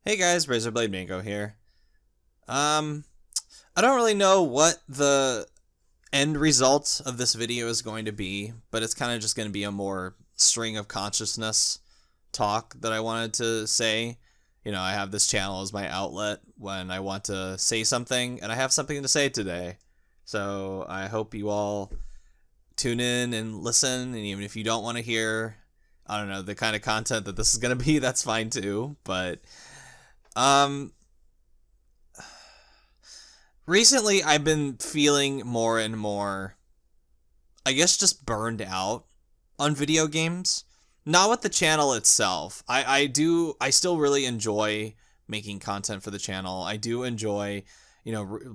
Hey guys, Razorblade Mango here. I don't really know what the end result of this video is going to be, but it's kind of just going to be a more string of consciousness talk that I wanted to say. I have this channel as my outlet when I want to say something, and I have something to say today. So I hope you all tune in and listen, and even if you don't want to hear, I don't know, the kind of content that this is going to be, that's fine too, but um recently I've been feeling more and more, I guess, just burned out on video games. Not with the channel itself. I still really enjoy making content for the channel. I do enjoy,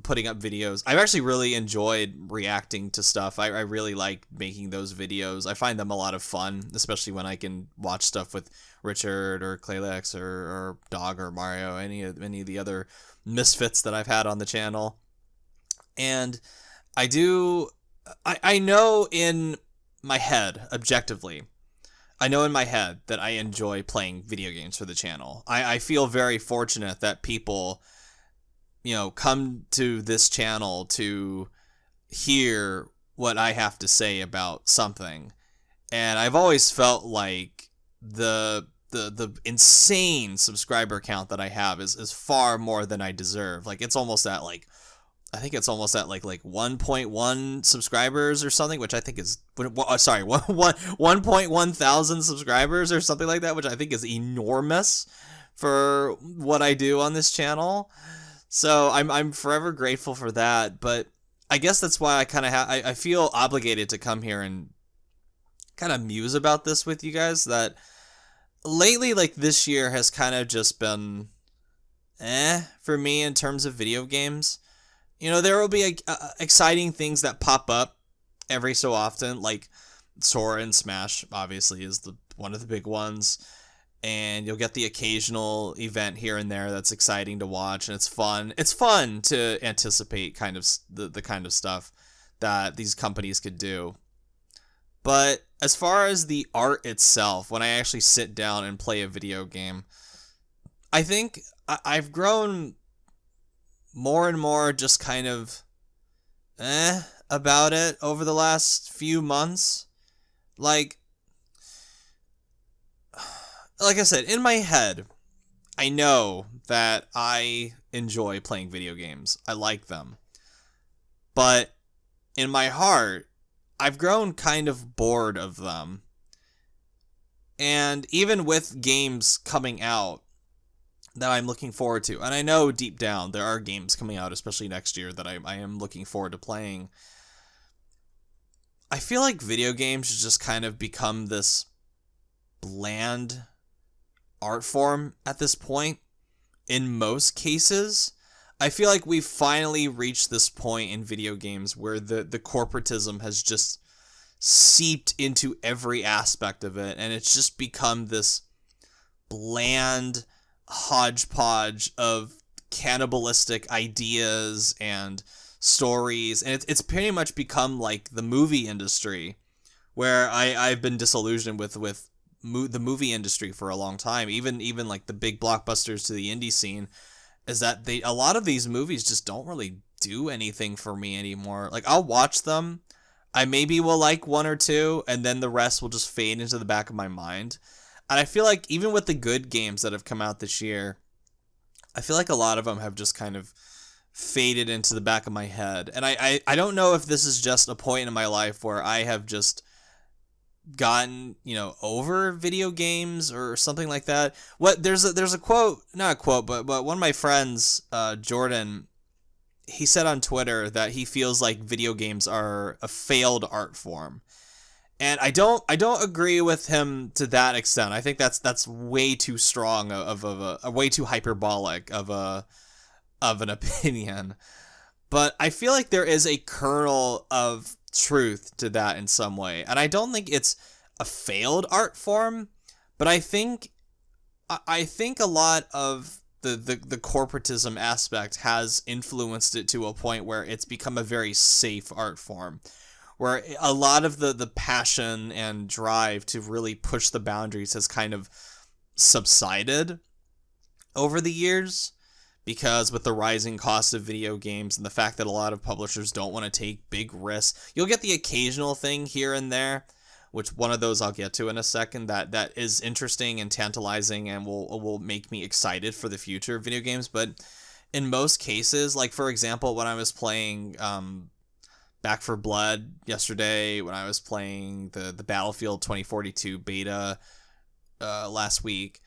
putting up videos. I've actually really enjoyed reacting to stuff. I really like making those videos. I find them a lot of fun, especially when I can watch stuff with Richard or Claylex or Dog or Mario, any of the other misfits that I've had on the channel. And I do I know in my head, objectively, I know in my head that I enjoy playing video games for the channel. I feel very fortunate that people, come to this channel to hear what I have to say about something. And I've always felt like the insane subscriber count that I have is far more than I deserve. Like it's almost at like I think it's almost at like 1.1 subscribers or something, which I think is sorry, 1.1 thousand subscribers or something like that, which I think is enormous for what I do on this channel. So I'm forever grateful for that, but I guess that's why I kind of I feel obligated to come here and kind of muse about this with you guys. That lately, like this year, has kind of just been for me in terms of video games. There will be exciting things that pop up every so often, like Sora and Smash, obviously, is one of the big ones. And you'll get the occasional event here and there that's exciting to watch, and it's fun. It's fun to anticipate kind of the kind of stuff that these companies could do. But as far as the art itself, when I actually sit down and play a video game, I think I've grown more and more just kind of about it over the last few months. Like I said, in my head, I know that I enjoy playing video games. I like them. But in my heart, I've grown kind of bored of them. And even with games coming out that I'm looking forward to, and I know deep down there are games coming out, especially next year, that I am looking forward to playing, I feel like video games has just kind of become this bland art form at this point. In most cases, I feel like we've finally reached this point in video games where the corporatism has just seeped into every aspect of it, and it's just become this bland hodgepodge of cannibalistic ideas and stories, and it's pretty much become like the movie industry, where I've been disillusioned with the movie industry for a long time. Even like the big blockbusters to the indie scene, is that a lot of these movies just don't really do anything for me anymore. Like I'll watch them, I maybe will like one or two, and then the rest will just fade into the back of my mind. And I feel like even with the good games that have come out this year, I feel like a lot of them have just kind of faded into the back of my head. And I don't know if this is just a point in my life where I have just gotten, over video games or something like that. There's a quote, not a quote, but one of my friends, Jordan, he said on Twitter that he feels like video games are a failed art form. And I don't agree with him to that extent. I think that's way too strong of a way too hyperbolic of an opinion. But I feel like there is a kernel of truth to that in some way. And I don't think it's a failed art form, but I think a lot of the corporatism aspect has influenced it to a point where it's become a very safe art form, where a lot of the passion and drive to really push the boundaries has kind of subsided. over the years, because with the rising cost of video games and the fact that a lot of publishers don't want to take big risks, you'll get the occasional thing here and there, which one of those I'll get to in a second, that is interesting and tantalizing and will make me excited for the future of video games. But in most cases, like for example, when I was playing Back for Blood yesterday, when I was playing the Battlefield 2042 beta last week,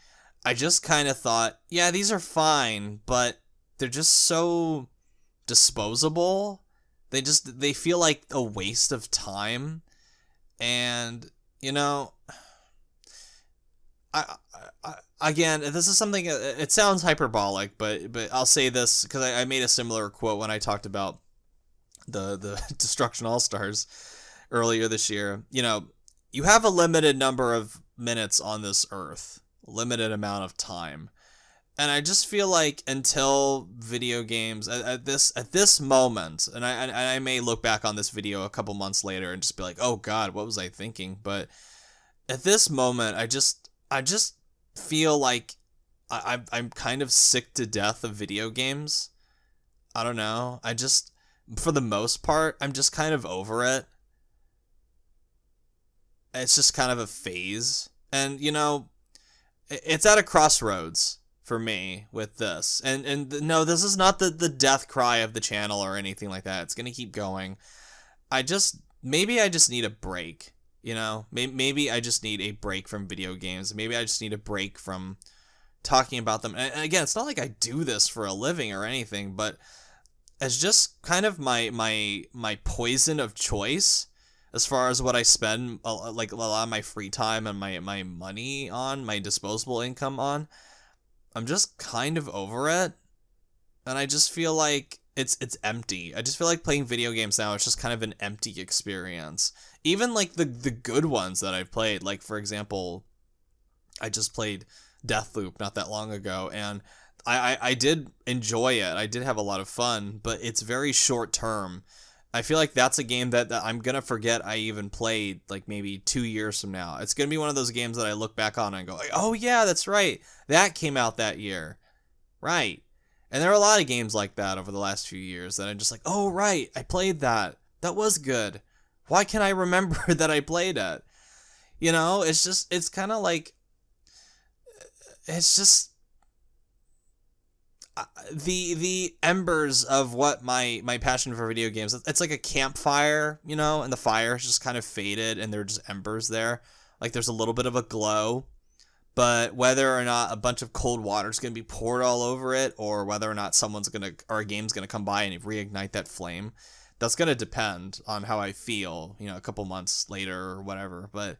I just kind of thought, yeah, these are fine, but they're just so disposable. They feel like a waste of time. And, you know, again, this is something, it sounds hyperbolic, but I'll say this because I made a similar quote when I talked about the Destruction All-Stars earlier this year. You know, you have a limited number of minutes on this earth, limited amount of time. And I just feel like until video games at this moment, and I may look back on this video a couple months later and just be like, oh God, what was I thinking? But at this moment, I just feel like I'm kind of sick to death of video games. I don't know. For the most part, I'm just kind of over it. It's just kind of a phase. And, you know, it's at a crossroads for me with this. And no, this is not the death cry of the channel or anything like that. It's going to keep going. Maybe I just need a break, you know? Maybe I just need a break from video games. Maybe I just need a break from talking about them. And again, it's not like I do this for a living or anything, but as just kind of my poison of choice as far as what I spend like a lot of my free time and my money on, my disposable income on. I'm just kind of over it, and I just feel like it's empty. I just feel like playing video games now is just kind of an empty experience. Even like the good ones that I've played, like for example, I just played Deathloop not that long ago, and I did enjoy it. I did have a lot of fun, but it's very short term. I feel like that's a game that I'm going to forget I even played like maybe 2 years from now. It's going to be one of those games that I look back on and go, like, oh yeah, that's right. That came out that year. Right. And there are a lot of games like that over the last few years that I'm just like, oh right, I played that. That was good. Why can't I remember that I played it? You know, it's kind of like, it's just, the embers of what my passion for video games, it's like a campfire, you know, and the fire is just kind of faded and there are just embers there. Like there's a little bit of a glow, but whether or not a bunch of cold water is going to be poured all over it, or whether or not a game's going to come by and reignite that flame, that's going to depend on how I feel, you know, a couple months later or whatever. But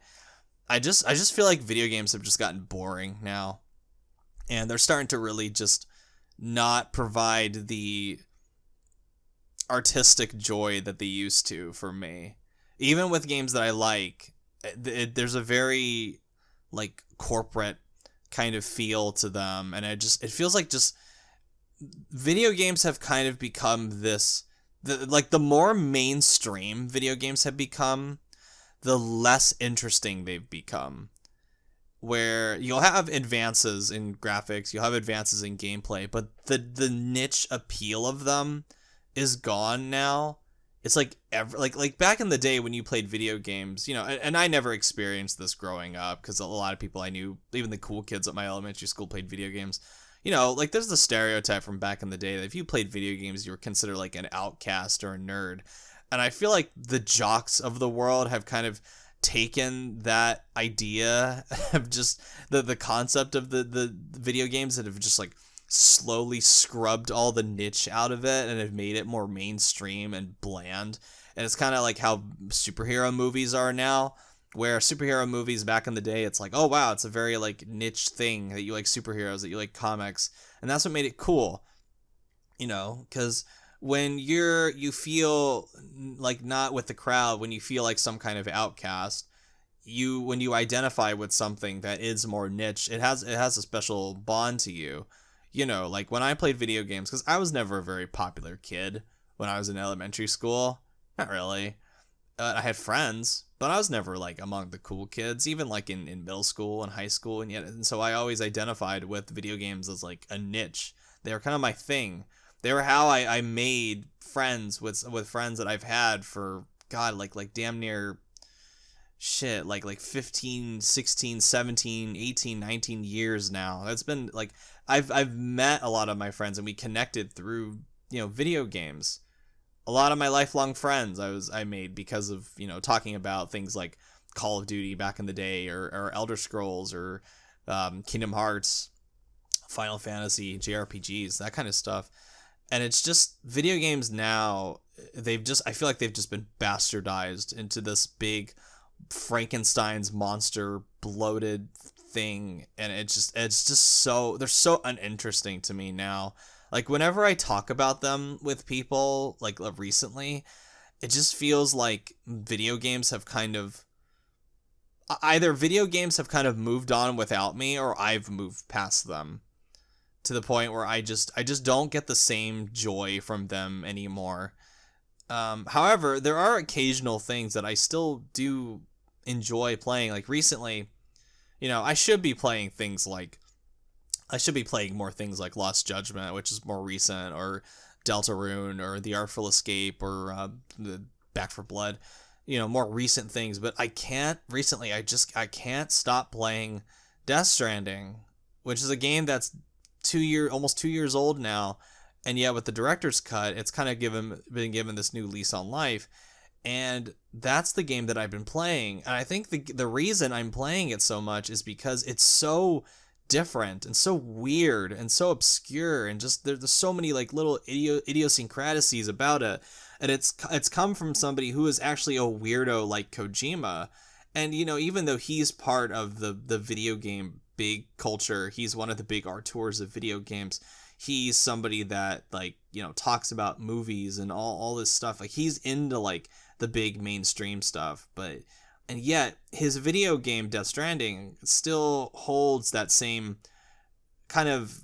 I just feel like video games have just gotten boring now, and they're starting to really just not provide the artistic joy that they used to for me. Even with games that I like, there's a very like corporate kind of feel to them, and it feels like just video games have kind of become this, the more mainstream video games have become, the less interesting they've become. Where you'll have advances in graphics, you'll have advances in gameplay, but the niche appeal of them is gone now. It's like like back in the day when you played video games, you know, and I never experienced this growing up because a lot of people I knew, even the cool kids at my elementary school, played video games. You know, like there's the stereotype from back in the day that if you played video games, you were considered like an outcast or a nerd. And I feel like the jocks of the world have kind of taken that idea of just the concept of the video games that have just like slowly scrubbed all the niche out of it and have made it more mainstream and bland. And it's kind of like how superhero movies are now, where superhero movies back in the day, it's like, oh wow, it's a very like niche thing that you like superheroes, that you like comics, and that's what made it cool, you know, because when you feel like not with the crowd, when you feel like some kind of outcast, when you identify with something that is more niche, it has a special bond to you. You know, like when I played video games, because I was never a very popular kid when I was in elementary school. Not really. I had friends, but I was never like among the cool kids, even like in middle school and high school, and so I always identified with video games as like a niche. They were kind of my thing. They were how I made friends with friends that I've had for God, like damn near shit, like 15, 16, 17, 18, 19 years now. That's been like I've met a lot of my friends and we connected through, video games. A lot of my lifelong friends I made because of, talking about things like Call of Duty back in the day, or Elder Scrolls, or Kingdom Hearts, Final Fantasy, JRPGs, that kind of stuff. And it's just video games now, I feel like they've just been bastardized into this big Frankenstein's monster bloated thing, and it's just so, they're so uninteresting to me now. Like whenever I talk about them with people like recently, it just feels like video games have kind of either video games have kind of moved on without me, or I've moved past them to the point where I just don't get the same joy from them anymore. However, there are occasional things that I still do enjoy playing. Like recently, I should be playing more things like Lost Judgment, which is more recent, or Deltarune, or The Artful Escape, or the Back for Blood, more recent things. But I can't recently. I can't stop playing Death Stranding, which is a game that's almost 2 years old now, and yet with the director's cut, it's kind of been given this new lease on life. And that's the game that I've been playing. And I think the reason I'm playing it so much is because it's so different and so weird and so obscure, and just there's so many like little idiosyncrasies about it. And it's come from somebody who is actually a weirdo like Kojima. And even though he's part of the video game big culture, he's one of the big auteurs of video games. He's somebody that like, talks about movies and all this stuff. Like he's into like the big mainstream stuff, and yet his video game Death Stranding still holds that same kind of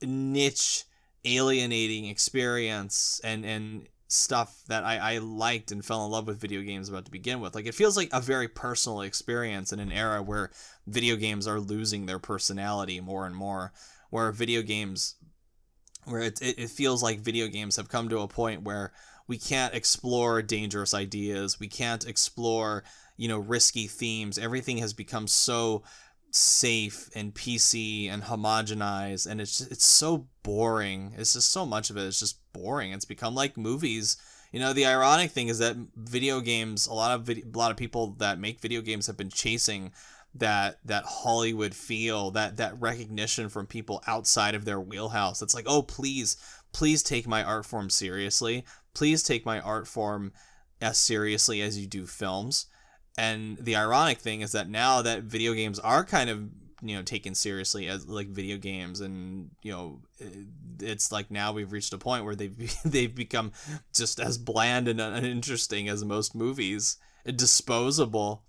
niche, alienating experience and stuff that I liked and fell in love with video games about to begin with. Like it feels like a very personal experience in an era where video games are losing their personality more and more, where it feels like video games have come to a point where we can't explore dangerous ideas. We can't explore, risky themes. Everything has become so safe and PC and homogenized, and it's so boring. It's just so much of it is just boring. It's become like movies. The ironic thing is that video games, a lot of people that make video games have been chasing that Hollywood feel, that recognition from people outside of their wheelhouse. It's like, oh, please take my art form seriously. Please take my art form as seriously as you do films. And the ironic thing is that now that video games are kind of, taken seriously as like video games, and, it's like now we've reached a point where they've become just as bland and uninteresting as most movies, disposable,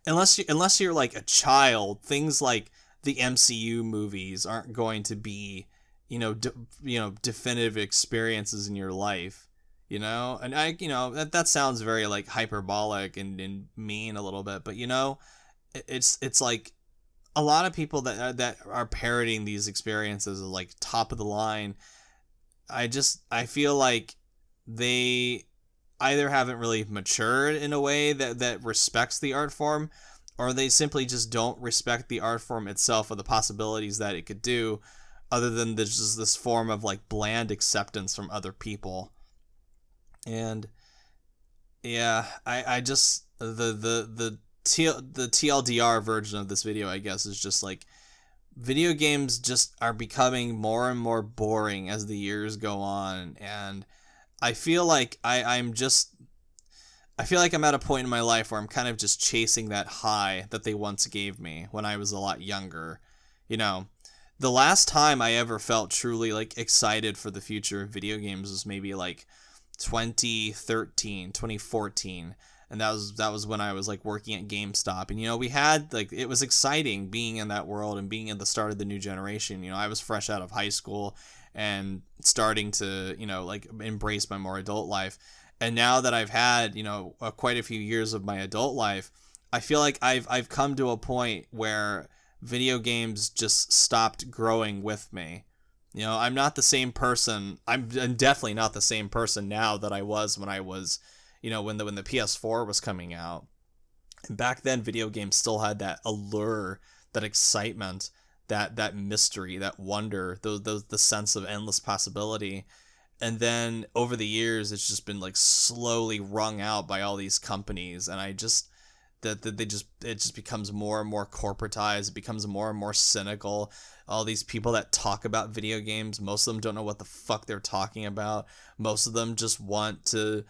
unless you're like a child. Things like the MCU movies aren't going to be, definitive experiences in your life, and that sounds very like hyperbolic and mean a little bit, but it's like a lot of people that are parroting these experiences are like top of the line. I feel like they either haven't really matured in a way that respects the art form, or they simply just don't respect the art form itself or the possibilities that it could do, other than there's just this form of like bland acceptance from other people. And yeah, I just the TLDR version of this video, I guess, is just like video games just are becoming more and more boring as the years go on, and I feel like I feel like I'm at a point in my life where I'm kind of just chasing that high that they once gave me when I was a lot younger. The last time I ever felt truly like excited for the future of video games was maybe like 2013, 2014. And that was when I was like working at GameStop, and we had like, it was exciting being in that world and being at the start of the new generation. I was fresh out of high school and starting to like embrace my more adult life, And now that I've had, quite a few years of my adult life, I feel like I've come to a point where video games just stopped growing with me. I'm not the same person. I'm definitely not the same person now that I was when I was, when the PS4 was coming out. And back then, video games still had that allure, that excitement, that mystery, that wonder, the sense of endless possibility. And then over the years, it's just been like slowly wrung out by all these companies, and I just that they just it just becomes more and more corporatized. It becomes more and more cynical. All these people that talk about video games, most of them don't know what the fuck they're talking about. Most of them just want to,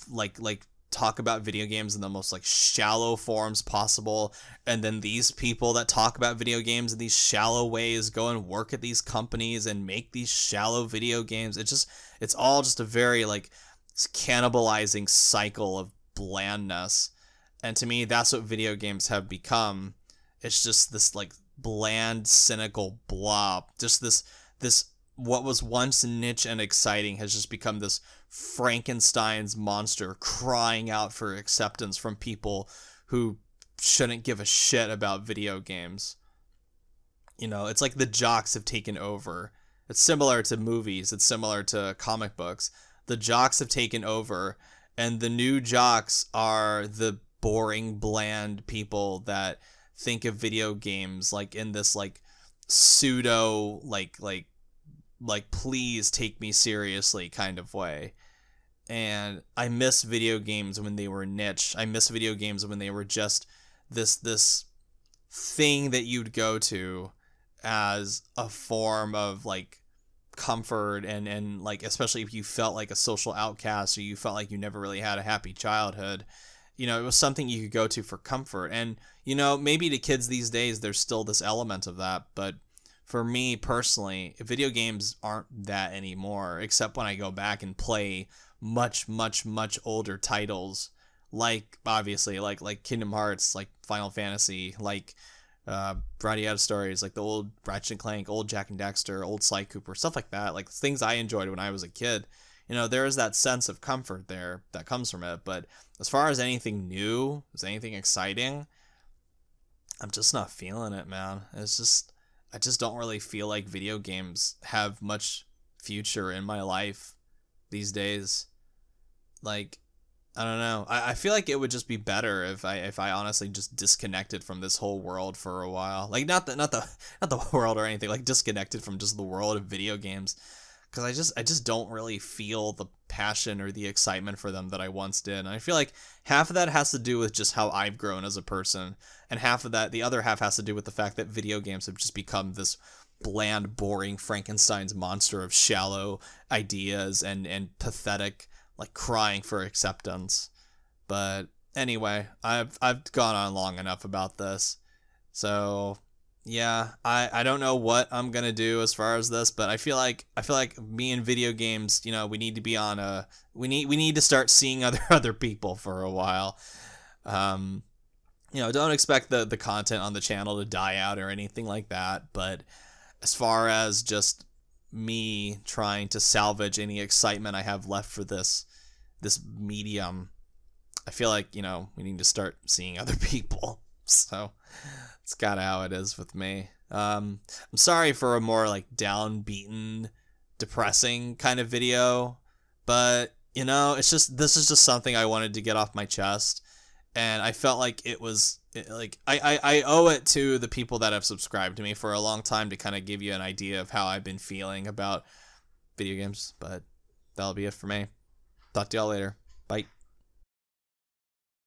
like talk about video games in the most like shallow forms possible. And then these people that talk about video games in these shallow ways go and work at these companies and make these shallow video games. It's all just a very like cannibalizing cycle of blandness. And to me, that's what video games have become. It's just this like bland, cynical blob. Just this what was once niche and exciting has just become this Frankenstein's monster crying out for acceptance from people who shouldn't give a shit about video games. It's like the jocks have taken over. It's similar to movies. It's similar to comic books. The jocks have taken over, and the new jocks are the boring, bland people that think of video games like in this like pseudo like please take me seriously kind of way. And I miss video games when they were niche. I miss video games when they were just this thing that you'd go to as a form of like comfort, and like, especially if you felt like a social outcast, or you felt like you never really had a happy childhood. It was something you could go to for comfort. And maybe to kids these days there's still this element of that, but for me personally, video games aren't that anymore, except when I go back and play much, much, much older titles, like obviously like Kingdom Hearts, like Final Fantasy, like Variety Out of Stories, like the old Ratchet and Clank, old Jak and Daxter, old Sly Cooper, stuff like that, like things I enjoyed when I was a kid. There is that sense of comfort there that comes from it. But as far as anything new, as anything exciting, I'm just not feeling it, man. I just don't really feel like video games have much future in my life these days. Like, I don't know. I feel like it would just be better if I honestly just disconnected from this whole world for a while. Like, not the world or anything. Like, disconnected from just the world of video games, because I just don't really feel the passion or the excitement for them that I once did. And I feel like half of that has to do with just how I've grown as a person, and half of that, the other half, has to do with the fact that video games have just become this bland, boring Frankenstein's monster of shallow ideas and pathetic, like, crying for acceptance. But anyway, I've gone on long enough about this. So yeah, I don't know what I'm gonna do as far as this, but I feel like me and video games, we need to be on we need to start seeing other people for a while. Don't expect the content on the channel to die out or anything like that, but as far as just me trying to salvage any excitement I have left for this medium, I feel like, we need to start seeing other people. So it's kind of how it is with me. I'm sorry for a more like downbeaten, depressing kind of video, but this is just something I wanted to get off my chest, and I felt like I owe it to the people that have subscribed to me for a long time to kind of give you an idea of how I've been feeling about video games. But that'll be it for me. Talk to y'all later. Bye.